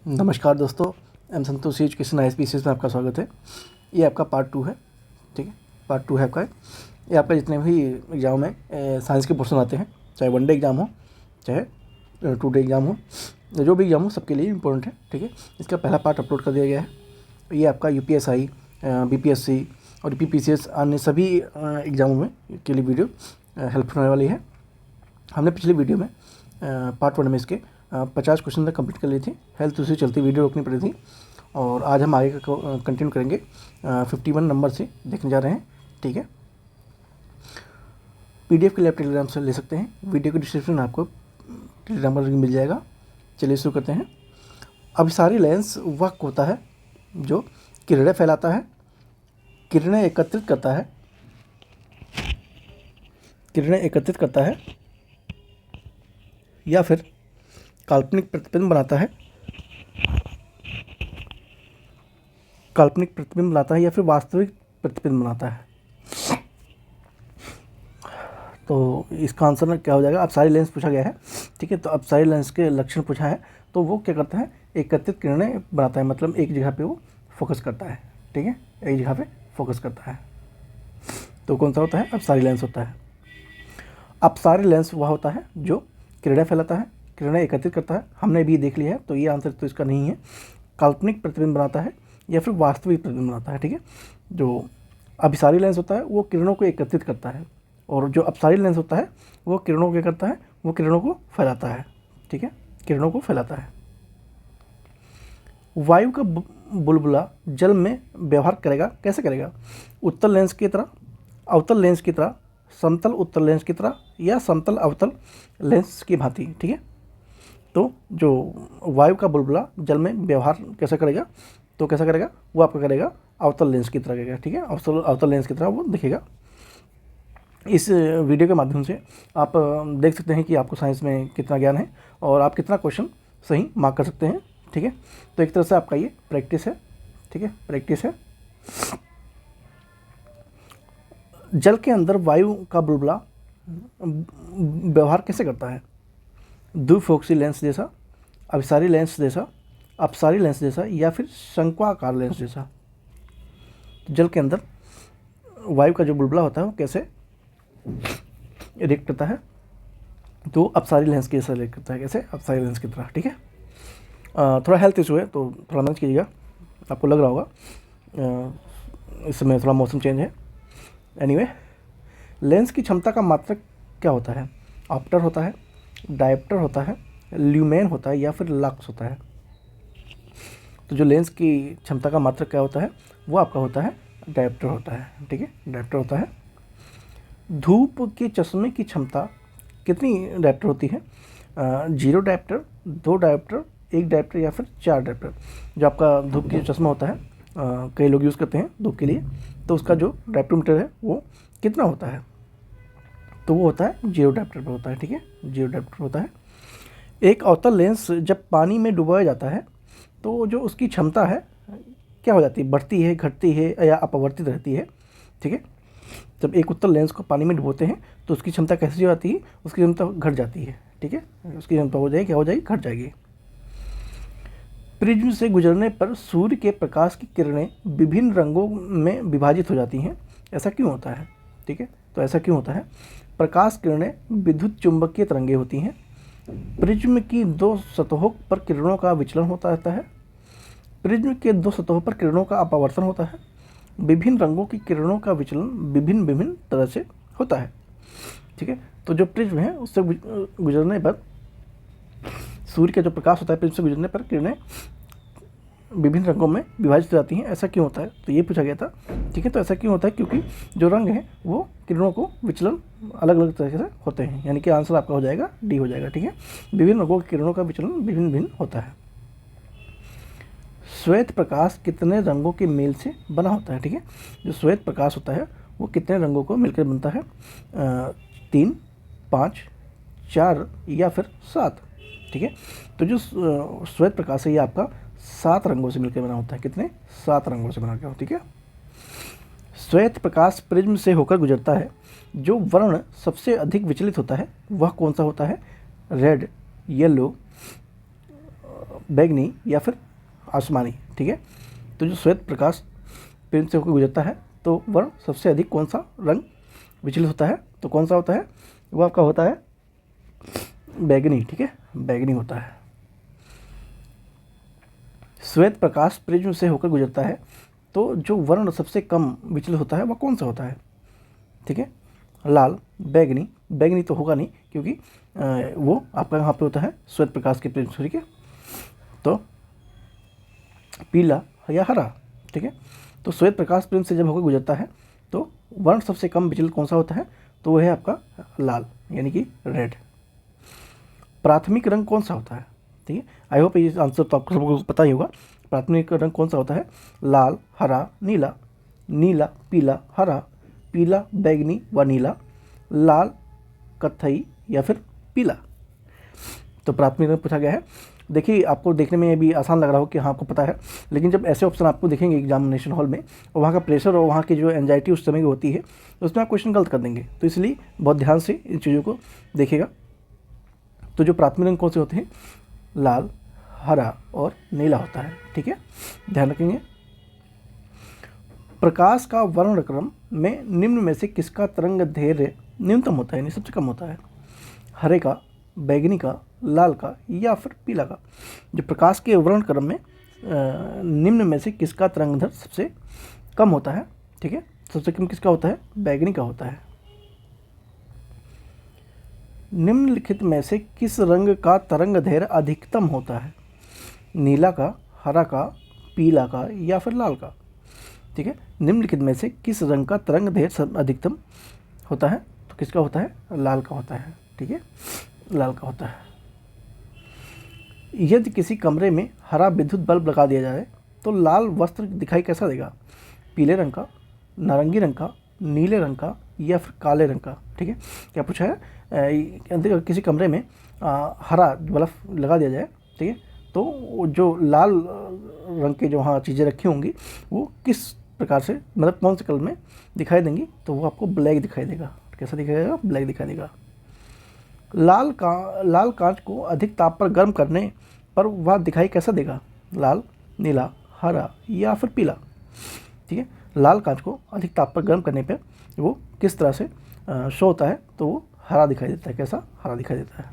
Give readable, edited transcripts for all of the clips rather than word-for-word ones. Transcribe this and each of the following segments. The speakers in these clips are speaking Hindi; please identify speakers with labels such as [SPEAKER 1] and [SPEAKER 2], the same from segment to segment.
[SPEAKER 1] नमस्कार दोस्तों, एम संतोष एजुकेशन ISPCS में आपका स्वागत है। ये आपका पार्ट 2 है। ठीक है, पार्ट 2 है आपका। ये आपका जितने भी एग्ज़ाम में साइंस के पोर्शन आते हैं, चाहे वनडे एग्ज़ाम हो चाहे 2 डे एग्ज़ाम हो, जो भी एग्ज़ाम हो सबके लिए इम्पोर्टेंट है। ठीक है, इसका पहला पार्ट अपलोड कर दिया गया है। ये आपका UPSI, BPSC और PPCS अन्य सभी एग्ज़ामों में के लिए वीडियो हेल्पफुल होने वाली है। हमने पिछले वीडियो में पार्ट 1 में इसके 50 क्वेश्चन तक कंप्लीट कर ली थी। हेल्थ इशू चलती वीडियो रोकनी पड़ी थी और आज हम आगे का कंटिन्यू करेंगे। 51 नंबर से देखने जा रहे हैं। ठीक है, PDF के लिए आप टेलीग्राम से ले सकते हैं। वीडियो के डिस्क्रिप्शन में आपको टेलीग्राम पर मिल जाएगा। चलिए शुरू करते हैं। अभिसारी लेंस वह होता है जो किरणें फैलाता है, किरणें एकत्रित करता है या फिर काल्पनिक प्रतिबिंब बनाता है, या फिर वास्तविक प्रतिबिंब बनाता है। तो इसका आंसर में क्या हो जाएगा? अपसारी लेंस पूछा गया है। ठीक है, तो अपसारी लेंस के लक्षण पूछा है तो वो क्या करता है? एकत्रित किरणें बनाता है, मतलब एक जगह पे वो फोकस करता है। ठीक है, एक जगह पे फोकस करता है। तो कौन सा होता है? अपसारी लेंस होता है। अपसारी लेंस वह होता है जो किरणें फैलाता है, किरणें एकत्रित करता है। हमने भी देख लिया है, तो ये आंसर तो इसका नहीं है। काल्पनिक प्रतिबिंब बनाता है या फिर वास्तविक प्रतिबिंब बनाता है। ठीक है, जो अभिसारी लेंस होता है वो किरणों को एकत्रित करता है और जो अपसारी लेंस होता है वो किरणों को क्या करता है? वो किरणों को फैलाता है। ठीक है, किरणों को फैलाता है। वायु का बुलबुला जल में व्यवहार करेगा, कैसे करेगा? उत्तल लेंस की तरह, अवतल लेंस की तरह, समतल उत्तल लेंस की तरह या समतल अवतल लेंस की भांति। ठीक है, तो जो वायु का बुलबुला जल में व्यवहार कैसे करेगा? तो कैसा करेगा? वो आपका करेगा अवतल लेंस की तरह करेगा। ठीक है, अवतल लेंस की तरह वो दिखेगा। इस वीडियो के माध्यम से आप देख सकते हैं कि आपको साइंस में कितना ज्ञान है और आप कितना क्वेश्चन सही मार्क कर सकते हैं। ठीक है, तो एक तरह से आपका ये प्रैक्टिस है। ठीक है, प्रैक्टिस है। जल के अंदर वायु का बुलबुला व्यवहार कैसे करता है? द्विफोक्सी लेंस जैसा, अभिसारी लेंस जैसा, अपसारी लेंस जैसा या फिर शंक्वाकार लेंस जैसा। जल के अंदर वायु का जो बुलबुला होता है वो कैसे रिएक्ट करता है? तो अपसारी लेंस के जैसा रिएक्ट करता है। कैसे? अपसारी लेंस की तरह। ठीक है, थोड़ा हेल्थ इशू है तो थोड़ा मैनेज कीजिएगा, आपको लग रहा होगा इस समय थोड़ा मौसम चेंज है। एनीवे, लेंस की क्षमता का मात्रक क्या होता है? ऑप्टर होता है, डायप्टर होता है, ल्यूमेन होता है या फिर लक्स होता है। तो जो लेंस की क्षमता का मात्रक क्या होता है? वो आपका होता है डायप्टर होता है। ठीक है, डायप्टर होता है। धूप के चश्मे की क्षमता कितनी डायप्टर होती है? 0 डायप्टर, 2 डायप्टर, 1 डायप्टर या फिर 4 डायप्टर। जो आपका धूप की चश्मा होता है, कई लोग यूज़ करते हैं धूप के लिए, तो उसका जो डायप्टोमीटर है वो कितना होता है? तो वो होता है 0 डायप्टर पर होता है। ठीक है, 0 डायप्टर होता है। एक अवतल लेंस जब पानी में डुबाया जाता है तो जो उसकी क्षमता है क्या हो जाती है? बढ़ती है, घटती है या अपवर्तित रहती है? ठीक है, जब एक उत्तल लेंस को पानी में डुबोते हैं तो उसकी क्षमता कैसी हो जाती है? उसकी क्षमता घट जाती है। ठीक है, उसकी क्षमता हो जाएगी, क्या हो जाएगी? घट जाएगी। प्रिज्म से गुजरने पर सूर्य के प्रकाश की किरणें विभिन्न रंगों में विभाजित हो जाती हैं, ऐसा क्यों होता है? ठीक है, तो ऐसा क्यों होता है? प्रकाश किरणें विद्युत चुंबकीय तरंगें होती हैं। प्रिज्म की 2 सतहों पर किरणों का विचलन होता रहता है। प्रिज्म के 2 सतहों पर किरणों का अपवर्तन होता है। विभिन्न रंगों की किरणों का विचलन विभिन्न तरह से होता है। ठीक है, तो जो प्रिज्म है उससे गुजरने पर, सूर्य का जो प्रकाश होता है प्रिज्म से गुजरने पर किरणें विभिन्न रंगों में विभाजित हो जाती हैं, ऐसा क्यों होता है? तो ये पूछा गया था। ठीक है, तो ऐसा क्यों होता है? क्योंकि जो रंग है वो किरणों को विचलन अलग अलग तरीके से होते हैं, यानी कि आंसर आपका हो जाएगा डी हो जाएगा। ठीक है, विभिन्न रंगों की किरणों का विचलन विभिन्न होता है। श्वेत प्रकाश कितने रंगों के मेल से बना होता है? ठीक है, जो श्वेत प्रकाश होता है वो कितने रंगों को मिलकर बनता है? 3, 5, 4 या फिर 7। ठीक है, तो जो श्वेत प्रकाश है ये आपका 7 रंगों से मिलकर बना होता है। कितने? 7 रंगों से बना के। ठीक है, श्वेत प्रकाश प्रिज्म से होकर गुजरता है। जो वर्ण सबसे अधिक विचलित होता है वह कौन सा होता है? रेड, येलो, बैगनी या फिर आसमानी, ठीक है। तो जो श्वेत प्रकाश प्रिज्म से होकर गुजरता है तो वर्ण सबसे अधिक कौन सा रंग विचलित होता है, तो कौन सा होता है, वो आपका होता है बैगनी, ठीक है, बैगनी होता है। श्वेत प्रकाश प्रिज्म से होकर गुजरता है तो जो वर्ण सबसे कम विचलित होता है वह कौन सा होता है, ठीक है। लाल, बैगनी, बैगनी तो होगा नहीं क्योंकि वो आपका यहाँ पे होता है श्वेत प्रकाश के प्रिज्म, ठीक है। तो पीला या हरा, ठीक है। तो श्वेत प्रकाश प्रिज्म से जब होकर गुजरता है तो वर्ण सबसे कम विचलित कौन सा होता है, तो वह है आपका लाल यानी कि रेड। प्राथमिक रंग कौन सा होता है, ठीक है। आई होप ये आंसर तो आपको सबको पता ही होगा। प्राथमिक रंग कौन सा होता है, लाल, हरा, नीला, नीला, पीला, हरा, पीला, बैगनी व नीला, लाल, कत्थई या फिर पीला। तो प्राथमिक रंग पूछा गया है। देखिए आपको देखने में ये भी आसान लग रहा हो कि हाँ आपको पता है, लेकिन जब ऐसे ऑप्शन आपको दिखेंगे एग्जामिनेशन हॉल में और वहाँ का प्रेशर और वहाँ की जो एंजाइटी उस समय की होती है तो उसमें आप क्वेश्चन गलत कर देंगे। तो इसलिए बहुत ध्यान से इन चीज़ों को देखिएगा। तो जो प्राथमिक रंग कौन से होते हैं, लाल, हरा और नीला होता है, ठीक है, ध्यान रखेंगे। प्रकाश का वर्णक्रम में निम्न में से किसका तरंग दैर्घ्य न्यूनतम होता है, यानी सबसे कम होता है, हरे का, बैगनी का, लाल का या फिर पीला का। जो प्रकाश के वर्णक्रम में निम्न में से किसका तरंग सबसे कम होता है, ठीक है, सबसे कम किसका होता है, बैगनी का होता है। निम्नलिखित में से किस रंग का तरंग दैर्घ्य अधिकतम होता है, नीला का, हरा का, पीला का या फिर लाल का, ठीक है। निम्नलिखित में से किस रंग का तरंग दैर्घ्य अधिकतम होता है, तो किसका होता है, लाल का होता है, ठीक है, लाल का होता है। यदि किसी कमरे में हरा विद्युत बल्ब लगा दिया जाए तो लाल वस्त्र दिखाई कैसा देगा, पीले रंग का, नारंगी रंग का, नीले रंग का या फिर काले रंग का, ठीक है। क्या पूछा है, किसी कमरे में हरा बल्ब लगा दिया जाए, ठीक है, तो जो लाल रंग के जो वहाँ चीज़ें रखी होंगी वो किस प्रकार से, मतलब कौन से कलर में दिखाई देंगी, तो वो आपको ब्लैक दिखाई देगा। कैसा दिखाई देगा, ब्लैक दिखाई देगा। लाल कांच को अधिक ताप पर गर्म करने पर वह दिखाई कैसा देगा, लाल, नीला, हरा या फिर पीला, ठीक है। लाल कांच को अधिक ताप पर गर्म करने पर वो किस तरह से शो होता है, तो वो हरा दिखाई देता है। कैसा, हरा दिखाई देता है।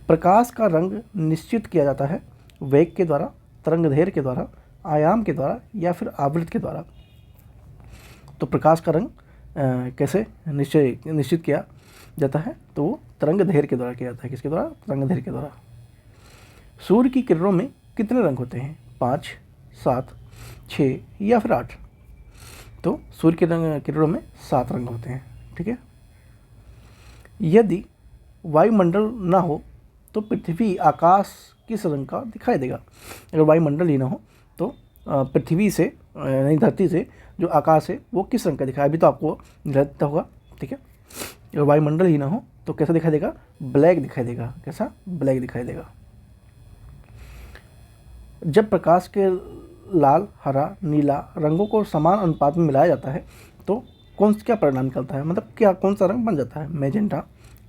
[SPEAKER 1] प्रकाश का रंग निश्चित किया जाता है वेग के द्वारा, तरंग दैर्घ्य के द्वारा, आयाम के द्वारा या फिर आवृत्ति के द्वारा। तो प्रकाश का रंग कैसे निश्चित किया जाता है, तो वो तरंग दैर्घ्य के द्वारा किया जाता है। किसके द्वारा, तरंग दैर्घ्य के द्वारा। सूर्य की किरणों में कितने रंग होते हैं, 5, 7, 6 या फिर 8। तो सूर्य के किरणों में 7 रंग होते हैं, ठीक है। यदि वायुमंडल ना हो तो पृथ्वी आकाश किस रंग का दिखाई देगा। अगर वायुमंडल ही ना हो तो पृथ्वी से यानी धरती से जो आकाश है वो किस रंग का दिखाई, अभी तो आपको निर्धारित होगा, ठीक है। अगर वायुमंडल ही ना हो तो कैसा दिखाई देगा, ब्लैक दिखाई देगा। कैसा, ब्लैक दिखाई देगा। जब प्रकाश के लाल, हरा, नीला रंगों को समान अनुपात में मिलाया जाता है तो क्या परिणाम निकलता है, मतलब क्या कौन सा रंग बन जाता है, मैजेंटा,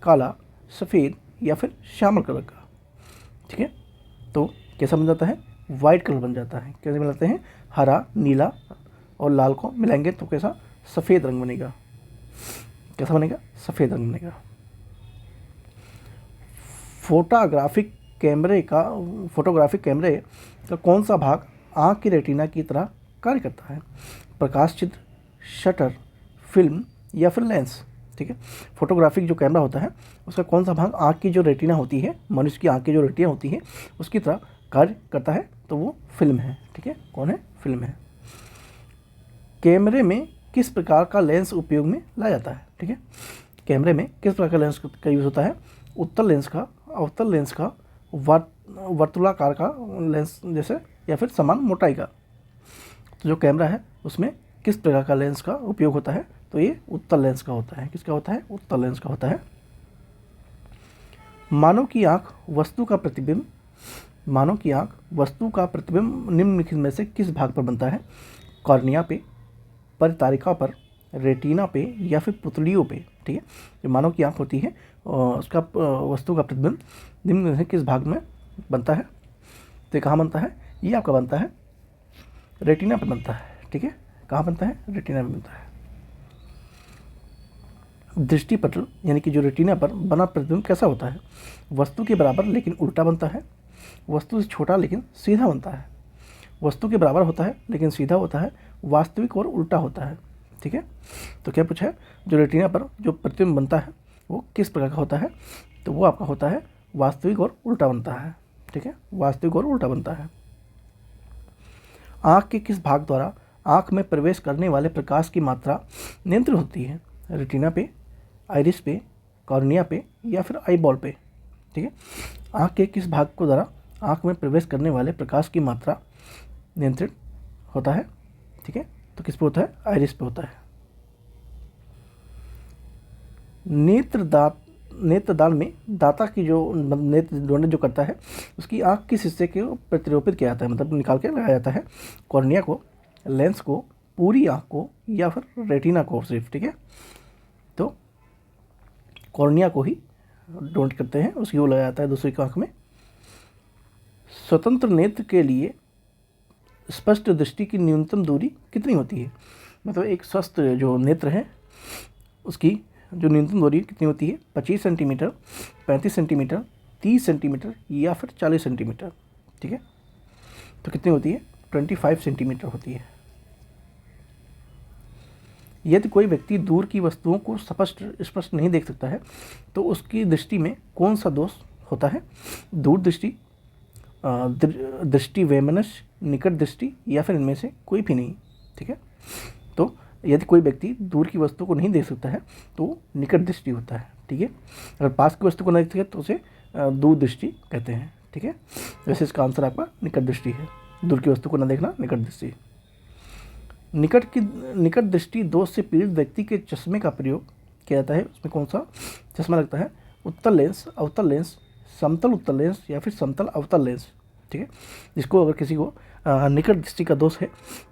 [SPEAKER 1] काला, सफ़ेद या फिर श्यामल कलर का, ठीक है। तो कैसा बन जाता है, वाइट कलर बन जाता है। कैसे मिलाते हैं, हरा, नीला और लाल को मिलाएंगे तो कैसा, सफ़ेद रंग बनेगा। कैसा बनेगा, सफ़ेद रंग बनेगा। फोटोग्राफिक कैमरे का कौन सा भाग आँख की रेटिना की तरह कार्य करता है, प्रकाश चित्र, शटर, फिल्म या फिर लेंस, ठीक है। फोटोग्राफिक जो कैमरा होता है उसका कौन सा भाग आँख की जो रेटिना होती है, मनुष्य की आँख की जो रेटिना होती है उसकी तरह कार्य करता है, तो वो फिल्म है, ठीक है। कौन है, फिल्म है। कैमरे में किस प्रकार का लेंस उपयोग में लाया जाता है, ठीक है। कैमरे में किस प्रकार का लेंस का यूज़ होता है, उत्तल लेंस का, अवतल लेंस का, वर्तुलाकार का लेंस जैसे या फिर समान मोटाई का। तो जो कैमरा है उसमें किस प्रकार का लेंस का उपयोग होता है, तो ये उत्तल लेंस का होता है। किसका होता है, उत्तल लेंस का होता है। मानव की आँख वस्तु का प्रतिबिंब निम्नलिखित में से किस भाग पर बनता है, कॉर्निया पे, परितारिका पर, रेटिना पे या फिर पुतलियों पे, ठीक है। जो मानव की आँख होती है उसका वस्तु का प्रतिबिंब निम्न में से किस भाग में बनता है। तो ये कहाँ बनता है? ये आपका बनता है रेटिना पर बनता है, ठीक है। कहाँ बनता है? रेटिना में बनता है। दृष्टिपटल यानी कि जो रेटिना पर बना प्रतिबिंब कैसा होता है? वस्तु के बराबर लेकिन उल्टा बनता है, वस्तु से छोटा लेकिन सीधा बनता है, वस्तु के बराबर होता है लेकिन सीधा होता है, वास्तविक और उल्टा होता है, ठीक है। तो क्या पूछा है? जो रेटिना पर जो प्रतिबिंब बनता है वो किस प्रकार का होता है? तो वो आपका होता है वास्तविक और उल्टा बनता है, ठीक है। वास्तविक और उल्टा बनता है। आँख के किस भाग द्वारा आँख में प्रवेश करने वाले प्रकाश की मात्रा नियंत्रित होती है? रेटिना पे, आइरिस पे, कॉर्निया पे या फिर आई बॉल पे, ठीक है। आँख के किस भाग को द्वारा आँख में प्रवेश करने वाले प्रकाश की मात्रा नियंत्रित होता है? ठीक है, तो किस पे होता है? आइरिस पे होता है। नेत्रदान में दाता की जो नेत्र डोनेट जो करता है उसकी आँख किस हिस्से को प्रतिरोपित किया जाता है, मतलब निकाल के लगाया जाता है? कॉर्निया को, लेंस को, पूरी आँख को या फिर रेटिना को सिर्फ, ठीक है। तो कॉर्निया को ही डोनेट करते हैं, उसकी वो लगाया जाता है दूसरी आँख में। स्वतंत्र नेत्र के लिए स्पष्ट दृष्टि की न्यूनतम दूरी कितनी होती है? मतलब एक स्वस्थ जो नेत्र है उसकी जो न्यूनतम दूरी कितनी होती है? 25 सेंटीमीटर, 35 सेंटीमीटर, 30 सेंटीमीटर या फिर 40 सेंटीमीटर, ठीक है। तो कितनी होती है? 25 सेंटीमीटर होती है। यदि कोई व्यक्ति दूर की वस्तुओं को स्पष्ट नहीं देख सकता है तो उसकी दृष्टि में कौन सा दोष होता है? दूर दृष्टि, दृष्टि वैमनस्य, निकट दृष्टि या फिर इनमें से कोई भी नहीं, ठीक है। तो यदि कोई व्यक्ति दूर की वस्तु को नहीं देख सकता है तो निकट दृष्टि होता है, ठीक है। अगर पास की वस्तु को नहीं देख सके तो उसे दूर दृष्टि कहते हैं, ठीक है। वैसे इसका आंसर आपका निकट दृष्टि है। दूर की वस्तु को न देखना निकट दृष्टि। निकट दृष्टि दोष से पीड़ित व्यक्ति के चश्मे का प्रयोग किया जाता है। उसमें कौन सा चश्मा लगता है? उत्तल लेंस, अवतल लेंस, समतल उत्तल लेंस या फिर समतल अवतल लेंस, ठीक है। जिसको अगर किसी को निकट दृष्टि का दोष है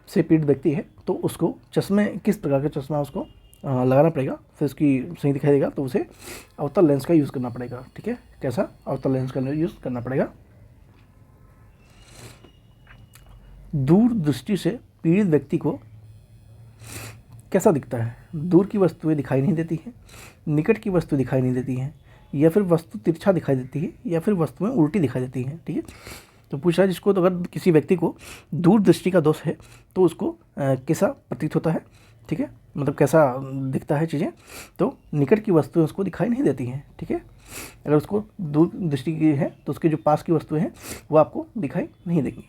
[SPEAKER 1] से पीड़ित व्यक्ति है तो उसको चश्मे, किस प्रकार का चश्मा उसको लगाना पड़ेगा, फिर उसकी सही दिखाई देगा तो उसे अवतल लेंस का यूज़ करना पड़ेगा, ठीक है। कैसा? अवतल लेंस का यूज़ करना पड़ेगा। दूर दृष्टि से पीड़ित व्यक्ति को कैसा दिखता है? दूर की वस्तुएं दिखाई नहीं देती हैं, निकट की वस्तु दिखाई नहीं देती हैं, या फिर वस्तु तिरछा दिखाई देती है, या फिर वस्तुएं उल्टी दिखाई देती हैं, ठीक है। तो पूछ रहा है जिसको, तो अगर किसी व्यक्ति को दूर दृष्टि का दोष है तो उसको कैसा प्रतीत होता है, ठीक है, मतलब कैसा दिखता है चीज़ें? तो निकट की वस्तुएं उसको दिखाई नहीं देती हैं, ठीक है। अगर उसको दूर दृष्टि की है तो उसके जो पास की वस्तुएं हैं वो आपको दिखाई नहीं देंगी।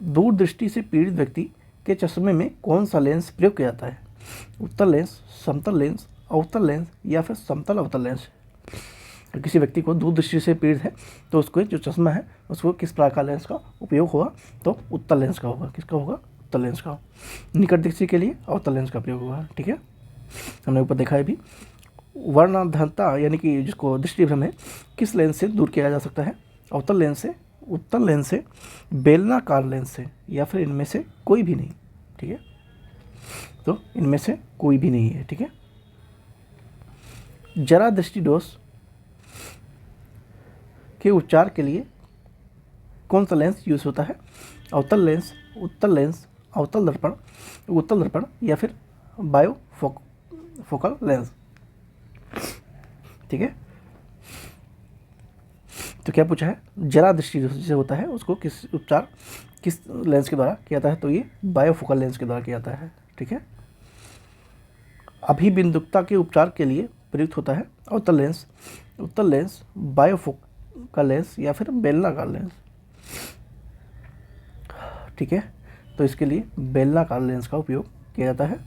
[SPEAKER 1] दूर दृष्टि से पीड़ित व्यक्ति के चश्मे में कौन सा लेंस प्रयोग किया जाता है? उत्तल लेंस, समतल लेंस, अवतल लेंस या फिर समतल अवतल लेंस? अगर किसी व्यक्ति को दूर दृष्टि से पीड़ित है तो उसको जो चश्मा है उसको किस प्रकार का लेंस का उपयोग होगा? तो उत्तल लेंस का होगा। किसका होगा? उत्तल लेंस का। निकट दृष्टि के लिए अवतल लेंस का प्रयोग होगा, ठीक है। हमने ऊपर देखा है भी। वर्णांधता यानी कि जिसको दृष्टिभ्रम है किस लेंस से दूर किया जा सकता है? अवतल लेंस से, उत्तल लेंस से, बेलनाकार लेंस से या फिर इनमें से कोई भी नहीं, ठीक है। तो इनमें से कोई भी नहीं है, ठीक है। जरा दृष्टि दोष के उपचार के लिए कौन सा लेंस यूज होता है? अवतल लेंस, उत्तल लेंस, अवतल दर्पण, उत्तल दर्पण या फिर बायोफोकल लेंस, ठीक है। तो क्या पूछा है? जरा दृष्टि जो होता है उसको किस उपचार किस लेंस के द्वारा किया जाता है? तो ये बायोफोकल लेंस के द्वारा किया जाता है, ठीक है। अभिबिंदुकता के उपचार के लिए प्रयुक्त होता है अवतल लेंस, उत्तल लेंस, बायोफोकल लेंस या फिर बेलनाकार लेंस, ठीक है। तो इसके लिए बेलनाकार लेंस का उपयोग किया जाता है।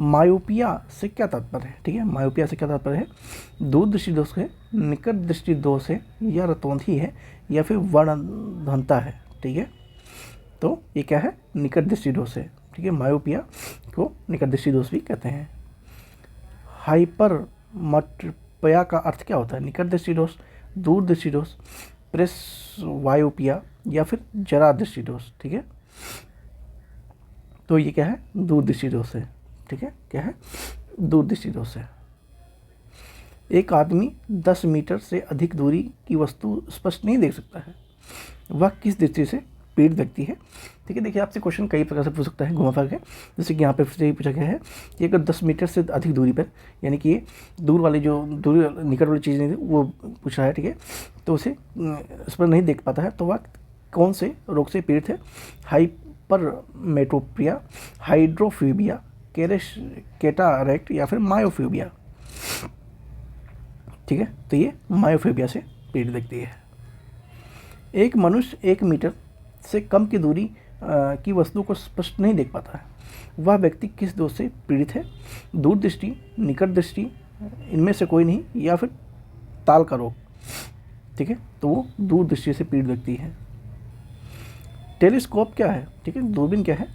[SPEAKER 1] मायोपिया से क्या तात्पर्य है? ठीक है, मायोपिया से क्या तात्पर्य है? दूर दृष्टि दोष है, निकट दृष्टि दोष है, या रतौंधी है, या फिर वर्णांधता है, ठीक है। तो ये क्या है? निकट दृष्टि दोष है, ठीक है। मायोपिया को निकट दृष्टि दोष भी कहते हैं। हाइपरमेट्रोपिया का अर्थ क्या होता है? निकट दृष्टि दोष, दूर दृष्टि दोष, प्रेसवायोपिया या फिर जरा दृष्टि दोष, ठीक है। तो ये क्या है? दूर दृष्टि दोष है, ठीक है। क्या है? दूर दृष्टि दोष है। एक आदमी 10 मीटर से अधिक दूरी की वस्तु स्पष्ट नहीं देख सकता है, वह किस दृष्टि से पीड़ित व्यक्ति है। ठीक है, देखिए आपसे क्वेश्चन कई प्रकार से पूछ सकता है घुमा फिरा के, जैसे कि यहाँ पे फिर से पूछा गया है कि अगर 10 मीटर से अधिक दूरी पर, यानी कि दूर वाली जो दूर निकट वाली चीज़ नहीं थी वो पूछ रहा है, ठीक है, तो उसे इस पर नहीं देख पाता है, तो वह कौन से रोग से पीड़ित है। हाइपरमेट्रोपिया, हाइड्रोफोबिया, कैटारेक्ट या फिर मायोफोबिया। ठीक है, तो ये मायोफोबिया से पीड़ित व्यक्ति है। एक मनुष्य 1 मीटर से कम की दूरी की वस्तु को स्पष्ट नहीं देख पाता है, वह व्यक्ति किस दोष से पीड़ित है। दूरदृष्टि, निकट दृष्टि, इनमें से कोई नहीं, या फिर ताल का रोग। ठीक है, तो वो दूरदृष्टि से पीड़ित व्यक्ति है। टेलीस्कोप क्या है, ठीक है, दूरबीन क्या है।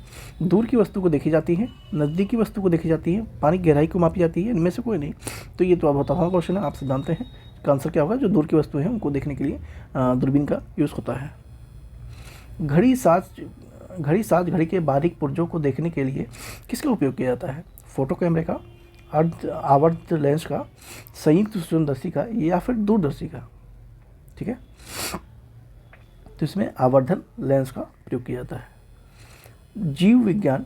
[SPEAKER 1] दूर की वस्तु को देखी जाती है, नज़दीक की वस्तु को देखी जाती है, पानी की गहराई को मापी जाती है, इनमें से कोई नहीं। तो ये तो अब बहुत आसान क्वेश्चन है, आप सब जानते हैं इसका आंसर क्या होगा। जो दूर की वस्तु है उनको देखने के लिए दूरबीन का यूज़ होता है। घड़ी साज घड़ी के बारीक पुर्जों को देखने के लिए किसका उपयोग किया जाता है। फोटो कैमरे का, आवर्त लेंस का, संयुक्त सूक्ष्मदर्शी का, या फिर दूरदर्शी का। ठीक है, तो इसमें आवर्धन लेंस का प्रयोग किया जाता है। जीव विज्ञान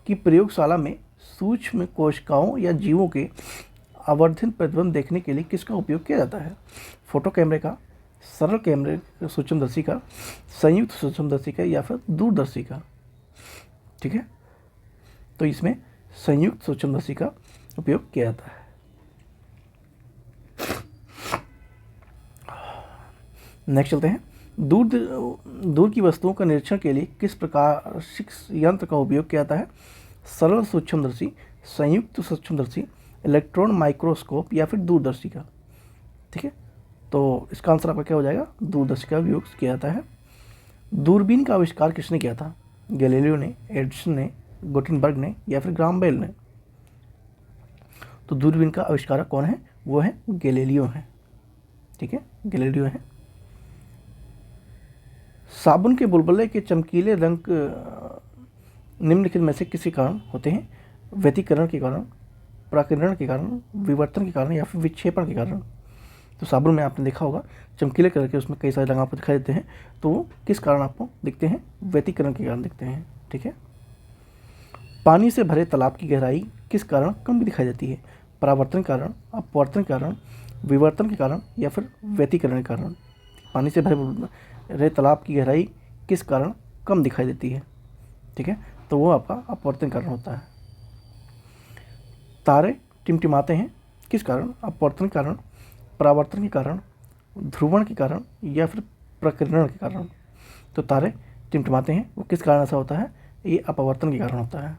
[SPEAKER 1] की प्रयोगशाला में सूक्ष्म कोशिकाओं या जीवों के आवर्धन प्रतिबिंब देखने के लिए किसका उपयोग किया जाता है। फोटो कैमरे का, सरल कैमरे सूक्ष्मदर्शी का, संयुक्त सूक्ष्मदर्शी का, या फिर दूरदर्शी का। ठीक है, तो इसमें संयुक्त सूक्ष्मदर्शी का उपयोग किया जाता है। नेक्स्ट चलते हैं। दूर की वस्तुओं का निरीक्षण के लिए किस प्रकार यंत्र का उपयोग किया जाता है। सरल सूक्ष्मदर्शी, संयुक्त सूक्ष्मदर्शी, इलेक्ट्रॉन माइक्रोस्कोप, या फिर दूरदर्शी का। ठीक है, तो इसका आंसर आपका क्या हो जाएगा, दूरदर्शी का उपयोग किया जाता है। दूरबीन का आविष्कार किसने किया था। गैलीलियो ने, एडिसन ने, गुटेनबर्ग ने, या फिर ग्राहम बेल ने। तो दूरबीन का आविष्कारक कौन है, वो है गैलीलियो है। ठीक है, गैलीलियो है। साबुन के बुलबुले के चमकीले रंग निम्नलिखित में से किसी कारण होते हैं। व्यतिकरण के कारण, प्राकिरण के कारण, विवर्तन के कारण, या फिर विक्षेपण के कारण। तो साबुन में आपने देखा होगा चमकीले कलर के उसमें कई सारे रंग आपको दिखाई देते हैं, तो वो किस कारण आपको दिखते हैं, व्यतिकरण के कारण दिखते हैं। ठीक है, पानी से भरे तालाब की गहराई किस कारण कम दिखाई देती है। परावर्तन के कारण, अपवर्तन के कारण, विवर्तन के कारण, या फिर व्यतिकरण के कारण। पानी से भरे तालाब की गहराई किस कारण कम दिखाई देती है। ठीक है, तो वो आपका अपवर्तन कारण होता है। तारे टिमटिमाते हैं किस कारण। अपवर्तन के कारण, परावर्तन के कारण, ध्रुवण के कारण, या फिर प्रकीर्णन के कारण। तो तारे टिमटिमाते हैं वो किस कारण ऐसा होता है, ये अपवर्तन के कारण होता है।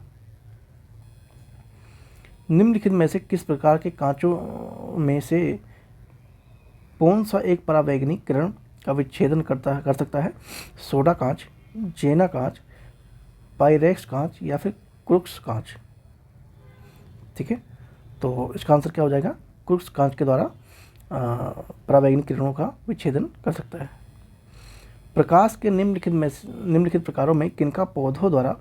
[SPEAKER 1] निम्नलिखित में से किस प्रकार के कांचों में से कौन सा एक परावैंगनिक किरण का विच्छेदन कर सकता है। सोडा कांच, जेना कांच, पाइरेक्स कांच, या फिर क्रुक्स कांच। ठीक है, तो इसका आंसर क्या हो जाएगा, क्रुक्स कांच के द्वारा परावैंगनिक किरणों का विच्छेदन कर सकता है। प्रकाश के निम्नलिखित प्रकारों में किनका पौधों द्वारा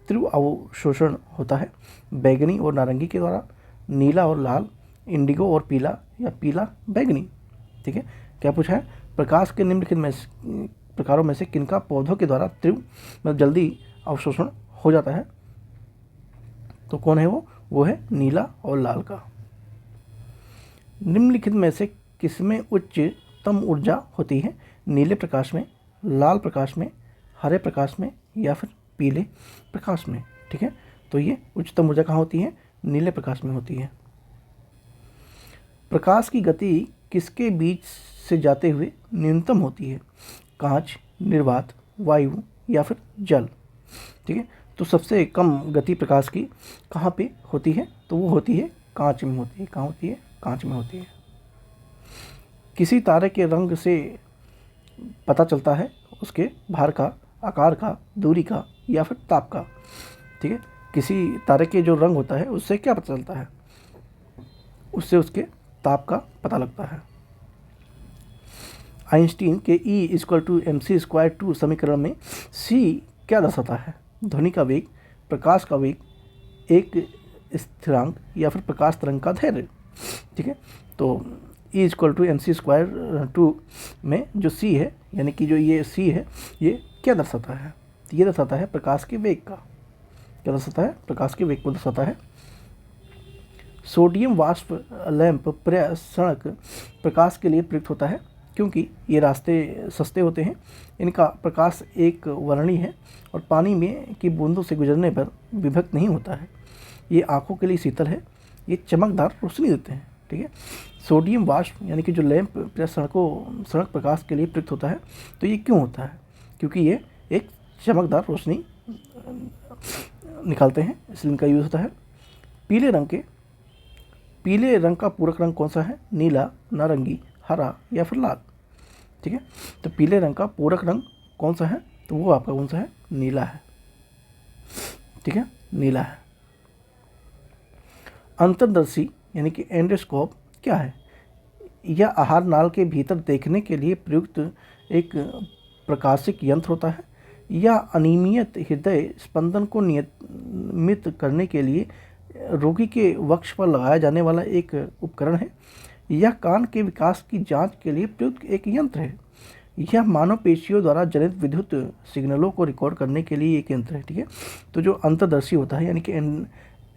[SPEAKER 1] तीव्र अवशोषण होता है। बैगनी और नारंगी के द्वारा, नीला और लाल, इंडिगो और पीला, या पीला बैगनी। ठीक है, क्या पूछा है, प्रकाश के निम्नलिखित प्रकारों में से किनका पौधों के द्वारा तीव्र मतलब जल्दी अवशोषण हो जाता है। तो कौन है वो है नीला और लाल का। निम्नलिखित में से किसमें उच्चतम ऊर्जा होती है। नीले प्रकाश में, लाल प्रकाश में, हरे प्रकाश में, या फिर पीले प्रकाश में। ठीक है, तो ये उच्चतम ऊर्जा कहाँ होती है, नीले प्रकाश में होती है। प्रकाश की गति किसके बीच से जाते हुए न्यूनतम होती है। कांच, निर्वात, वायु, या फिर जल। ठीक है, तो सबसे कम गति प्रकाश की कहाँ पे होती है, तो वो होती है कांच में होती है। कहाँ होती है, कांच में होती है। किसी तारे के रंग से पता चलता है उसके भार का, आकार का, दूरी का, या फिर ताप का। ठीक है, किसी तारे के जो रंग होता है उससे क्या पता चलता है, उससे उसके ताप का पता लगता है। आइंस्टीन के E=mc²2 समीकरण में c क्या दर्शाता है। ध्वनि का वेग, प्रकाश का वेग, एक स्थिरांक, या फिर प्रकाश तरंग का धैर्य। ठीक है, तो E=mc²2 में जो c है, यानी कि जो ये c है, ये क्या दर्शाता है? तो ये दर्शाता है प्रकाश के वेग का। क्या दर्शाता है? प्रकाश के वेग को दर्शाता है। सोडियम वाष्प लैंप प्रेषणक प्रकाश के लिए प्रयुक्त होता है क्योंकि ये रास्ते सस्ते होते हैं। इनका प्रकाश एक वर्णी है और पानी में की बूंदों से गुजरने पर विभक्त नहीं होता है। ये आँखों के लिए शीतल है। ये चमकदार रोशनी देते हैं। ठीक है, सोडियम वाष्प यानी कि जो लैंप सड़क प्रकाश के लिए प्रयुक्त होता है, तो ये क्यों होता है? क्योंकि ये एक चमकदार रोशनी निकालते हैं, इसलिए इनका यूज़ होता है। पीले रंग का पूरक रंग कौन सा है? नीला, नारंगी, हरा या फिर लाल। ठीक है, तो पीले रंग का पूरक रंग कौन सा है? तो वो आपका कौन सा है? नीला है। ठीक है, नीला है। अंतर्दर्शी यानी कि एंडोस्कोप क्या है? यह आहार नाल के भीतर देखने के लिए प्रयुक्त एक प्रकाशिक यंत्र होता है। यह अनियमित हृदय स्पंदन को नियमित करने के लिए रोगी के वक्ष पर लगाया जाने वाला एक उपकरण है। यह कान के विकास की जांच के लिए प्रयुक्त एक यंत्र है। यह मांसपेशियों द्वारा जनित विद्युत सिग्नलों को रिकॉर्ड करने के लिए एक यंत्र है। ठीक है, तो जो अंतर्दर्शी होता है यानी कि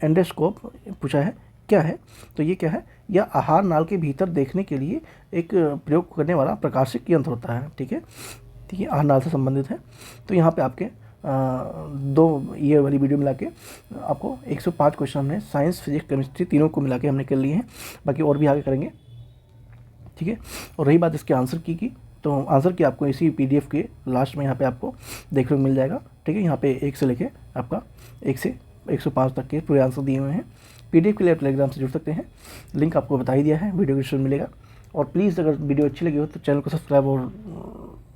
[SPEAKER 1] एंडोस्कोप पूछा है क्या है, तो ये क्या है? यह आहार नाल के भीतर देखने के लिए एक प्रयोग करने वाला प्रकाशिक यंत्र होता है। ठीक है, ठीक है, आहार नाल से संबंधित है। तो यहाँ पे आपके दो ये वाली वीडियो मिला के आपको 105 क्वेश्चन हमने साइंस, फिजिक्स, केमिस्ट्री तीनों को मिला के हमने कर लिए हैं। बाकी और भी आगे करेंगे। ठीक है, और रही बात इसके आंसर की तो आंसर की आपको इसी PDF के लास्ट में यहाँ पे आपको देखने को मिल जाएगा। ठीक है, यहाँ पे 1 से लेके आपका 1 से 105 तक के पूरे आंसर दिए हुए हैं। PDF के लिए आप टेलीग्राम से जुड़ सकते हैं, लिंक आपको बता ही दिया है, वीडियो डिस्क्रिप्शन मिलेगा। और प्लीज़ अगर वीडियो अच्छी लगी हो तो चैनल को सब्सक्राइब और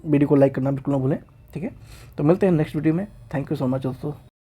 [SPEAKER 1] वीडियो को लाइक करना बिल्कुल ना भूलें। ठीक है, तो मिलते हैं नेक्स्ट वीडियो में। थैंक यू सो मच दोस्तों।